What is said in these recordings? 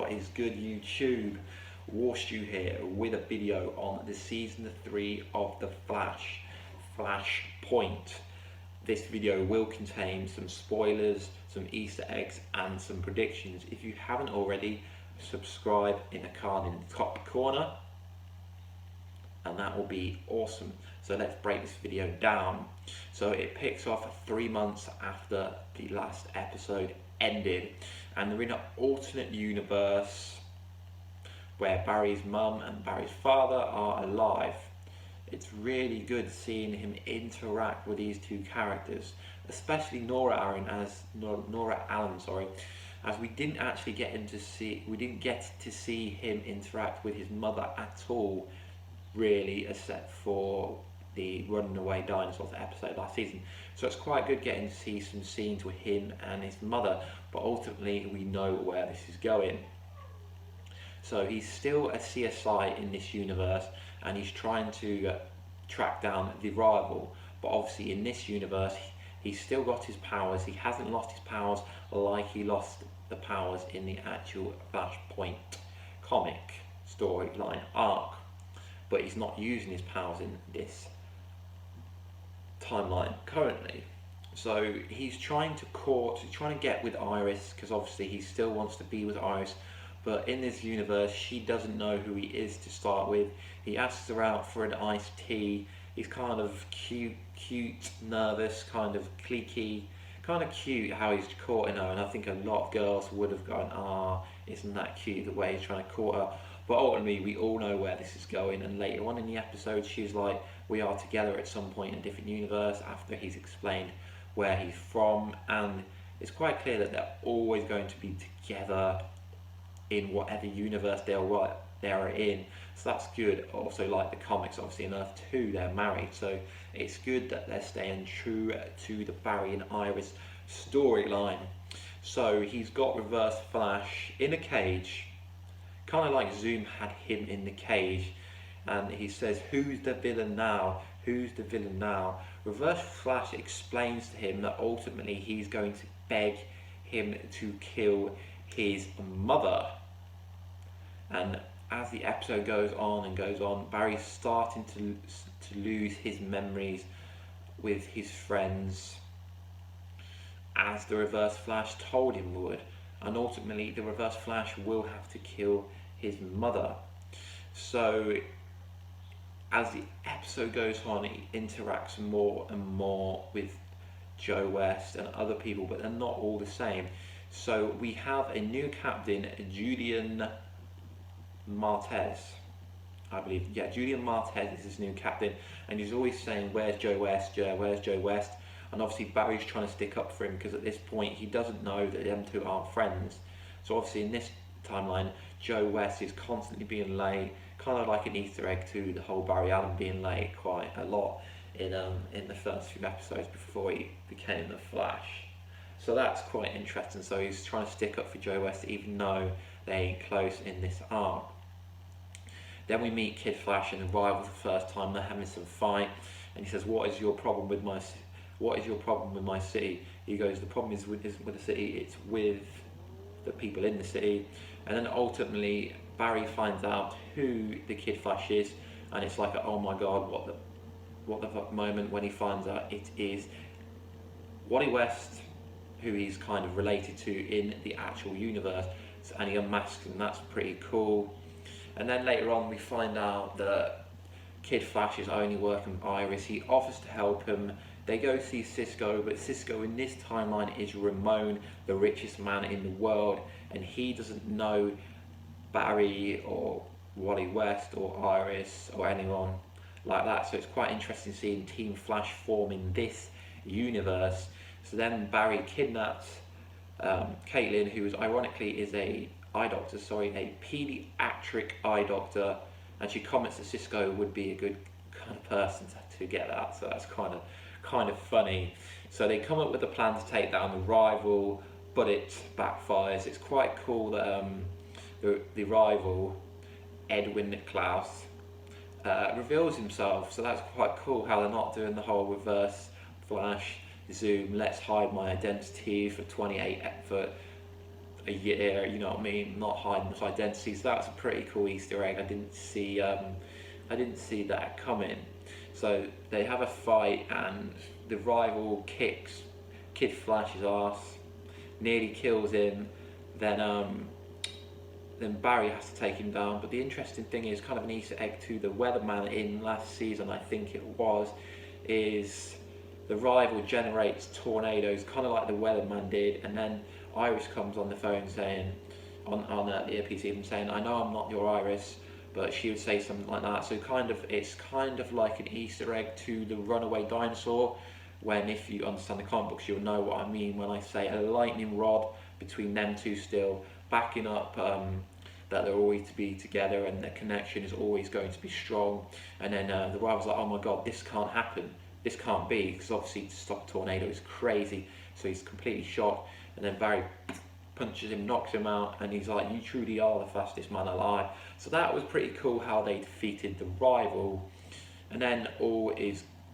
What is good, YouTube? Warstu here with a video on the season 3 of the FlashPoint. This video will contain some spoilers, some Easter eggs and some predictions. If you haven't already, subscribe in the card in the top corner and that will be awesome. So let's break this video down. So it picks off 3 months after the last episode ended, and they're in an alternate universe where Barry's mum and Barry's father are alive. It's really good seeing him interact with these two characters, especially Nora Allen, as we didn't actually get to see him interact with his mother at all, really, except for the running away dinosaurs episode last season. So it's quite good getting to see some scenes with him and his mother, but ultimately we know where this is going. So he's still a CSI in this universe and he's trying to track down the rival, but obviously in this universe he's still got his powers. He hasn't lost his powers like he lost the powers in the actual FlashPoint comic storyline arc, but he's not using his powers in this timeline currently. So he's trying to get with Iris, because obviously he still wants to be with Iris, but in this universe she doesn't know who he is to start with. He asks her out for an iced tea. He's kind of cute, nervous, kind of cliquey, kind of cute how he's courting her, and I think a lot of girls would have gone, ah, isn't that cute the way he's trying to court her. But ultimately we all know where this is going, and later on in the episode she's like, we are together at some point in a different universe, after he's explained where he's from, and it's quite clear that they're always going to be together in whatever universe they're in. So that's good. Also, like the comics, obviously in Earth 2 they're married, so it's good that they're staying true to the Barry and Iris storyline. So he's got Reverse Flash in a cage, kind of like Zoom had him in the cage, and he says, who's the villain now? Who's the villain now? Reverse Flash explains to him that ultimately he's going to beg him to kill his mother. And as the episode goes on, Barry's starting to lose his memories with his friends, as the Reverse Flash told him would, and ultimately the Reverse Flash will have to kill his mother. So as the episode goes on, he interacts more and more with Joe West and other people, but they're not all the same. So we have a new captain, Julian Martez, I believe. Yeah, Julian Martez is his new captain, and he's always saying, where's Joe West? Where's Joe West? And obviously Barry's trying to stick up for him, because at this point he doesn't know that them two aren't friends. So obviously in this timeline, Joe West is constantly being late, kind of like an Easter egg to the whole Barry Allen being late quite a lot in the first few episodes before he became the Flash. So that's quite interesting. So he's trying to stick up for Joe West even though they ain't close in this arc. Then we meet Kid Flash and the rival for the first time. They're having some fight, and he says, what is your problem with my city? He goes, the problem isn't with the city, it's with the people in the city. And then ultimately Barry finds out who the Kid Flash is, and it's like a, oh my god, what the fuck moment when he finds out it is Wally West, who he's kind of related to in the actual universe, and he unmasks him. That's pretty cool. And then later on we find out that Kid Flash is only working with Iris. He offers to help him. They go see Cisco, but Cisco in this timeline is Ramon, the richest man in the world, and he doesn't know Barry or Wally West or Iris or anyone like that. So it's quite interesting seeing Team Flash form in this universe. So then Barry kidnaps Caitlin, who is ironically is a pediatric eye doctor, and she comments that Cisco would be a good kind of person to get that. So that's kind of funny. So they come up with a plan to take down the rival, but it backfires. It's quite cool that the rival, Edwin Klaus, reveals himself. So that's quite cool how they're not doing the whole Reverse Flash Zoom, let's hide my identity for a year, you know what I mean, not hiding his identity. So that's a pretty cool Easter egg. I didn't see that coming. So they have a fight, and the rival kicks Kid Flash's ass, nearly kills him. Then then Barry has to take him down. But the interesting thing is, kind of an Easter egg to the Weatherman in last season, I think it was, is the rival generates tornadoes, kind of like the Weatherman did, and then Iris comes on the phone saying, on the earpiece even saying, "I know I'm not your Iris," but she would say something like that. So it's kind of like an Easter egg to the runaway dinosaur. When, if you understand the comic books, you'll know what I mean when I say a lightning rod between them two, still backing up that they're always to be together and the connection is always going to be strong. And then the rival's like, "Oh my god, this can't happen. This can't be," because obviously to stop a tornado is crazy. So he's completely shocked. And then Barry punches him, knocks him out, and he's like, "You truly are the fastest man alive." So that was pretty cool how they defeated the rival. And then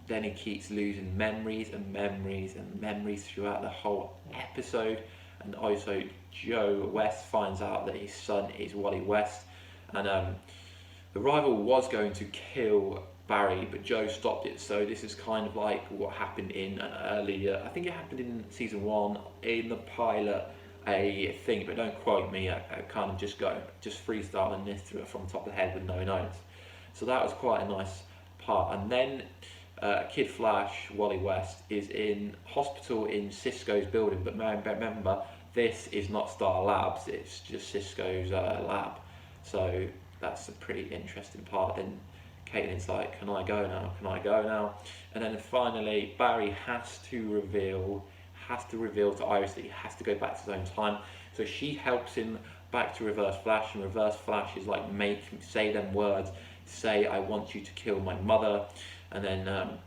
then he keeps losing memories and memories and memories throughout the whole episode. And also Joe West finds out that his son is Wally West, and the rival was going to kill Barry, but Joe stopped it. So this is kind of like what happened in an earlier, I think it happened in season 1 in the pilot, a thing, but don't quote me. I kind of just freestyling this from the top of the head with no notes. So that was quite a nice part. And then Kid Flash, Wally West, is in hospital in Cisco's building, but remember, this is not Star Labs, it's just Cisco's lab. So that's a pretty interesting part. Then Caitlin's like, "Can I go now? Can I go now?" And then finally, Barry has to reveal to Iris that he has to go back to his own time. So she helps him back to Reverse Flash, and Reverse Flash is like, say them words, say, "I want you to kill my mother." And then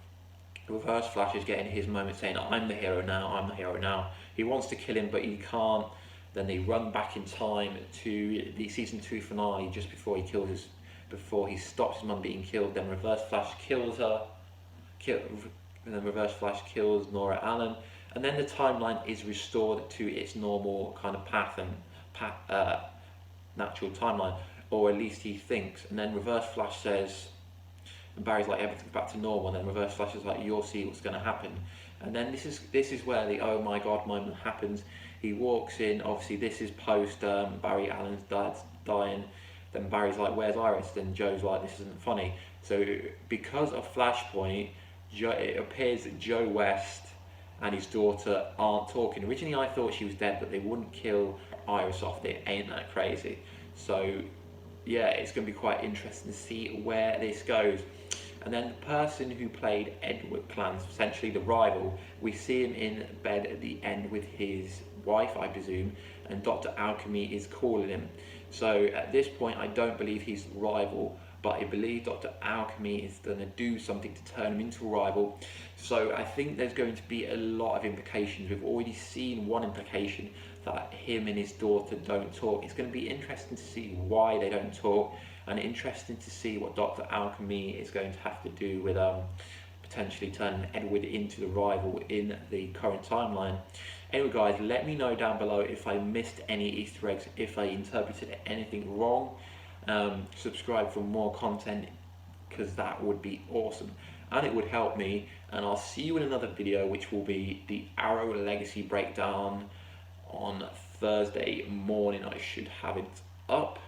Reverse Flash is getting his moment saying, "I'm the hero now, I'm the hero now." He wants to kill him, but he can't. Then they run back in time to the season 2 finale, just before he stops his mum being killed. Then Reverse Flash kills her, and then Reverse Flash kills Nora Allen, and then the timeline is restored to its normal kind of path and natural timeline, or at least he thinks. And then Reverse Flash says, and Barry's like, "Everything's back to normal," and then Reverse Flash is like, "You'll see what's going to happen." And then this is where the "oh my god" moment happens. He walks in, obviously this is post Barry Allen's dad's dying. Then Barry's like, "Where's Iris?" Then Joe's like, "This isn't funny." So because of FlashPoint, it appears that Joe West and his daughter aren't talking. Originally I thought she was dead, but they wouldn't kill Iris off. It ain't that crazy. So yeah, it's going to be quite interesting to see where this goes. And then the person who played Edward Clans, essentially the rival, we see him in bed at the end with his wife, I presume, and Dr. Alchemy is calling him. So at this point, I don't believe he's the rival, but I believe Dr. Alchemy is going to do something to turn him into a rival. So I think there's going to be a lot of implications. We've already seen one implication, that him and his daughter don't talk. It's going to be interesting to see why they don't talk, and interesting to see what Dr. Alchemy is going to have to do with potentially turning Edward into the rival in the current timeline. Anyway guys, let me know down below if I missed any Easter eggs, if I interpreted anything wrong. Subscribe for more content, because that would be awesome and it would help me. And I'll see you in another video, which will be the Arrow Legacy breakdown on Thursday morning. I should have it up.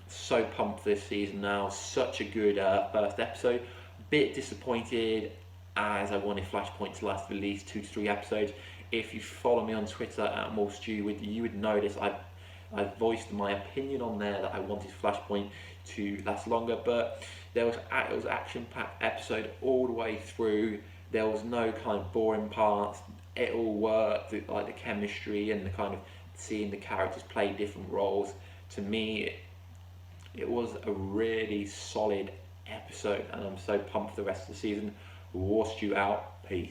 So pumped this season now, such a good first episode. Bit disappointed, as I wanted FlashPoint to last at least 2 to 3 episodes. If you follow me on Twitter at Warstu, you would notice I've voiced my opinion on there that I wanted FlashPoint to last longer, but it was action-packed episode all the way through. There was no kind of boring parts. It all worked, like the chemistry and the kind of seeing the characters play different roles. To me, it was a really solid episode, and I'm so pumped for the rest of the season. Warstu out.